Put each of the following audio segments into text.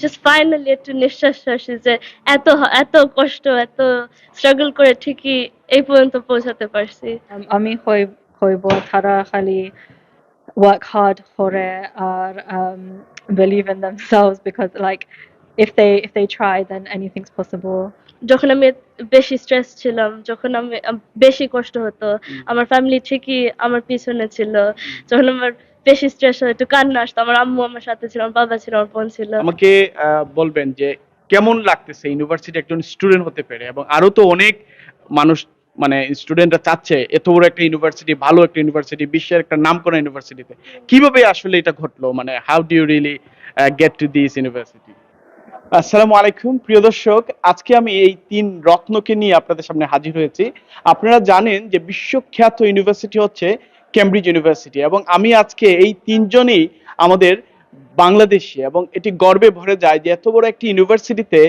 Just finally একটু নিঃশ্বাস আসে যে এত এত কষ্ট এত স্ট্রাগল করে ঠিকই এই পর্যন্ত পৌঁছাতে পারছি। আমি হইব তারা খালি work hard করে আর believe in themselves because like if they try then anything's possible. যখন আমি বেশি স্ট্রেস ছিলাম, যখন আমি বেশি কষ্ট হতো, আমার ফ্যামিলি ঠিকই আমার পিছনে ছিল। যখন আমার বেশি স্ট্রেস হয়, একটু কান্না আসতো, আমার আম্মু আমার সাথে ছিল, আমার বাবা ছিল, আমার বোন ছিল। আমাকে বলবেন যে কেমন লাগতেছে ইউনিভার্সিটি একজন স্টুডেন্ট হতে পেরে, এবং আরো তো অনেক মানুষ মানে স্টুডেন্টরা চাচ্ছে এত বড় একটা ইউনিভার্সিটি, ভালো একটা ইউনিভার্সিটি, বিশ্বের একটা নামকরা ইউনিভার্সিটিতে কিভাবে আসলে এটা ঘটলো, মানে how do you really get to this university? আসসালামু আলাইকুম প্রিয় দর্শক, আজকে আমি এই তিন রত্নকে নিয়ে আপনাদের সামনে হাজির হয়েছি। আপনারা জানেন যে বিশ্বখ্যাত ইউনিভার্সিটি হচ্ছে কেমব্রিজ ইউনিভার্সিটি, এবং আমি আজকে এই তিনজনই আমাদের বাংলাদেশি, এবং এটি গর্বে ভরে যায় যে এত বড় একটি ইউনিভার্সিটিতে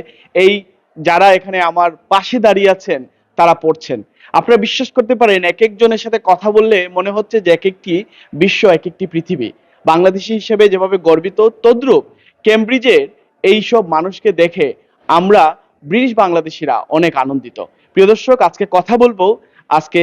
এই যারা এখানে আমার পাশে দাঁড়িয়ে আছেন তারা পড়ছেন। আপনারা বিশ্বাস করতে পারেন এক একজনের সাথে কথা বললে মনে হচ্ছে যে এক একটি বিশ্ব, এক একটি পৃথিবী। বাংলাদেশি হিসেবে যেভাবে গর্বিত, তদ্রূপ কেমব্রিজের এইসব মানুষকে দেখে আমরা ব্রিটিশ বাংলাদেশিরা অনেক আনন্দিত। প্রিয় দর্শক, আজকে কথা বলবো আজকে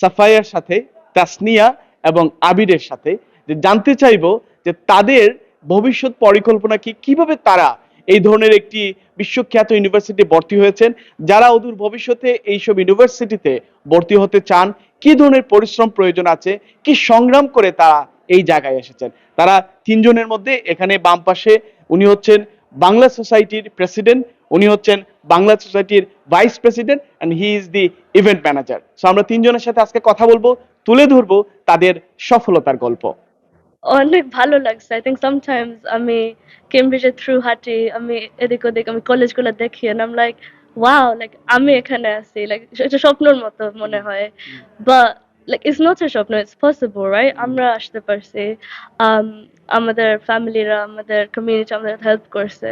সাফায়ার সাথে, তাসনিয়া এবং আবিরের সাথে, যে জানতে চাইবো যে তাদের ভবিষ্যৎ পরিকল্পনা কি, কিভাবে তারা এই ধরনের একটি বিশ্বখ্যাত ইউনিভার্সিটি ভর্তি হয়েছেন, যারা অদূর ভবিষ্যতে এইসব ইউনিভার্সিটিতে ভর্তি হতে চান, কি ধরনের পরিশ্রম প্রয়োজন আছে, কি সংগ্রাম করে তারা এই জায়গায় এসেছেন। তারা তিনজনের মধ্যে এখানে বাম পাশে উনি হচ্ছেন বাংলা সোসাইটির প্রেসিডেন্ট, উনি হচ্ছেন বাংলা সোসাইটির vice president, and he is the event manager. So আমরা তিনজনের সাথে আজকে কথা বলবো, তুলে ধরবো তাদের সফলতার গল্প। অনেক ভালো লাগছে। আই থিঙ্ক সামটাইমস আমি কেমব্রিজের থ্রু হাঁটি, আমি এদিক ওদিক, আমি কলেজগুলো দেখি, and I'm like wow, like আমি এখানে আছি, like এটা স্বপ্নের মতো মনে হয়। But like it's not a স্বপ্ন, it's possible, right? আমরা আসতে পারছি। um, আমাদের ফ্যামিলিরা, আমাদের কমিউনিটি আমাদের হেল্প করছে,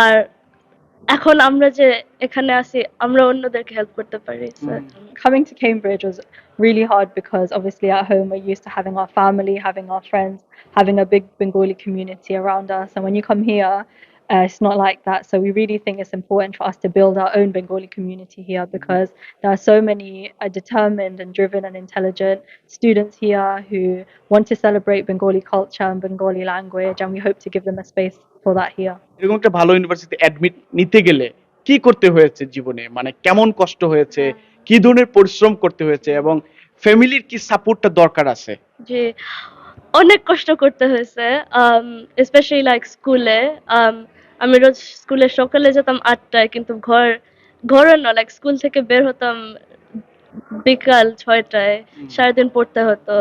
আর এখন আমরা যে এখানে আছি আমরা অন্যদেরকে হেল্প করতে পারি। So, Coming to Cambridge was really hard because obviously at home we're used to having our family, having our friends, having a big Bengali community around us. And when you come here, it's not like that. So we really think it's important for us to build our own Bengali community here because there are so many determined and driven and intelligent students here who want to celebrate Bengali culture and Bengali language, and we hope to give them a space for that here. এরকম একটা ভালো university admit নিতে গেলে কি করতে হয়েছে জীবনে, মানে কেমন কষ্ট হয়েছে, কি ধরনের পরিশ্রম করতে হয়েছে, এবং ফ্যামিলির কি সাপোর্টটা দরকার আছে? যে অনেক কষ্ট করতে হয়েছে, স্পেশালি লাইক স্কুলে। আমি রোজ স্কুলে সকালে যেতাম 8টায়, কিন্তু ঘরে না, লাইক স্কুল থেকে বের হতাম বিকাল 6টায়, সারাদিন পড়তে হতো।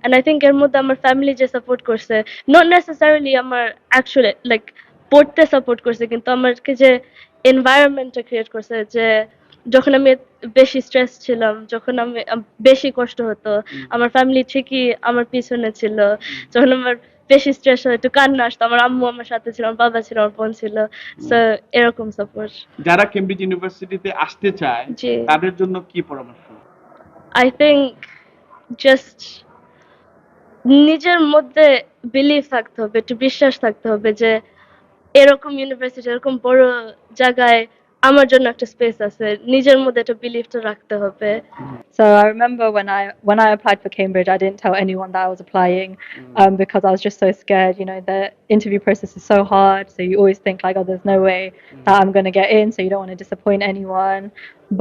এন্ড আই থিঙ্ক এর মধ্যে আমার ফ্যামিলি যে সাপোর্ট করছে, নট নেসেসারিলি আমার অ্যাকচুয়ালি লাইক পড়তে সাপোর্ট করছে, কিন্তু আমাকে যে এনভায়রনমেন্টটা ক্রিয়েট করছে, যে যখন আমি বেশি স্ট্রেস ছিলাম, যখন আমি বেশি কষ্ট হতো, আমার ফ্যামিলি ঠিকই আমার পিছনে ছিল। যখন আমার বেশি স্ট্রেস হয়, একটু কান্না আসতো, আমার আম্মু আমার সাথে ছিল, আমার বাবা ছিল, আমার বোন ছিল। সো এরকম সাপোর্ট। যারা কেমব্রিজ ইউনিভার্সিটিতে আসতে চায় জি, তাদের জন্য কি পরামর্শ? আই থিঙ্ক জাস্ট নিজের মধ্যে বিলিভ থাকতে হবে, একটু বিশ্বাস থাকতে হবে যে এরকম ইউনিভার্সিটি, এরকম বড় জায়গায় আমার জন্য একটা স্পেস আছে। নিজের মধ্যে একটা বিলিভটা রাখতে হবে। So I remember when I applied for Cambridge, I didn't tell anyone that I was applying because I was just so scared. You know, the interview process is so hard, so you always think like, oh, there's no way that I'm going to get in, so you don't want to disappoint anyone.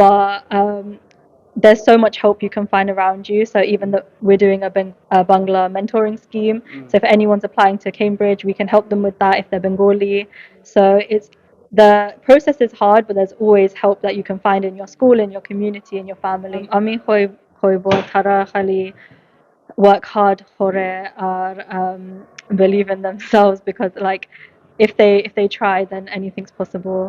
But there's so much help you can find around you. So even though we're doing a Bangla mentoring scheme, so if anyone's applying to Cambridge, we can help them with that if they're Bengali. So the process is hard, but there's always help that you can find in your school, in your community, in your family. Ami হইব তারা খালি work hard করে আর believe in themselves because like if they try then anything's possible.